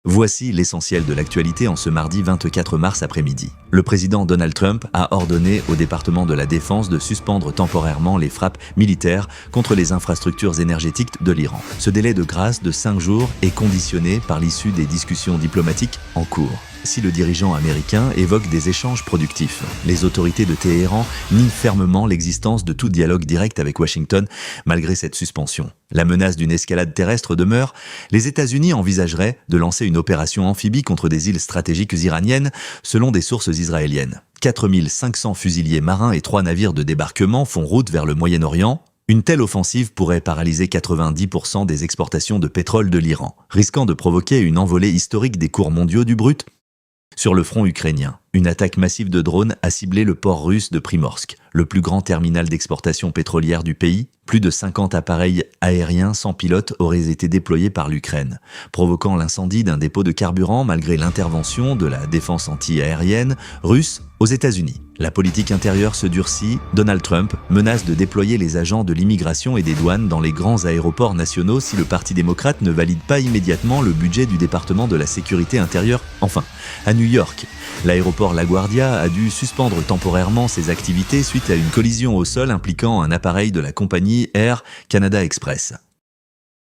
Voici l'essentiel de l'actualité en ce mardi 24 mars après-midi. Le président Donald Trump a ordonné au département de la Défense de suspendre temporairement les frappes militaires contre les infrastructures énergétiques de l'Iran. Ce délai de grâce de 5 jours est conditionné par l'issue des discussions diplomatiques en cours. Si le dirigeant américain évoque des échanges productifs, les autorités de Téhéran nient fermement l'existence de tout dialogue direct avec Washington malgré cette suspension. La menace d'une escalade terrestre demeure. Les États-Unis envisageraient de lancer une opération amphibie contre des îles stratégiques iraniennes, selon des sources israéliennes. 4500 fusiliers marins et 3 navires de débarquement font route vers le Moyen-Orient. Une telle offensive pourrait paralyser 90% des exportations de pétrole de l'Iran, risquant de provoquer une envolée historique des cours mondiaux du brut. Sur le front ukrainien, une attaque massive de drones a ciblé le port russe de Primorsk, le plus grand terminal d'exportation pétrolière du pays. Plus de 50 appareils aériens sans pilote auraient été déployés par l'Ukraine, provoquant l'incendie d'un dépôt de carburant malgré l'intervention de la défense anti-aérienne russe aux États-Unis. La politique intérieure se durcit. Donald Trump menace de déployer les agents de l'immigration et des douanes dans les grands aéroports nationaux si le Parti démocrate ne valide pas immédiatement le budget du département de la sécurité intérieure. Enfin, à New York, l'aéroport LaGuardia a dû suspendre temporairement ses activités suite à une collision au sol impliquant un appareil de la compagnie Air Canada Express.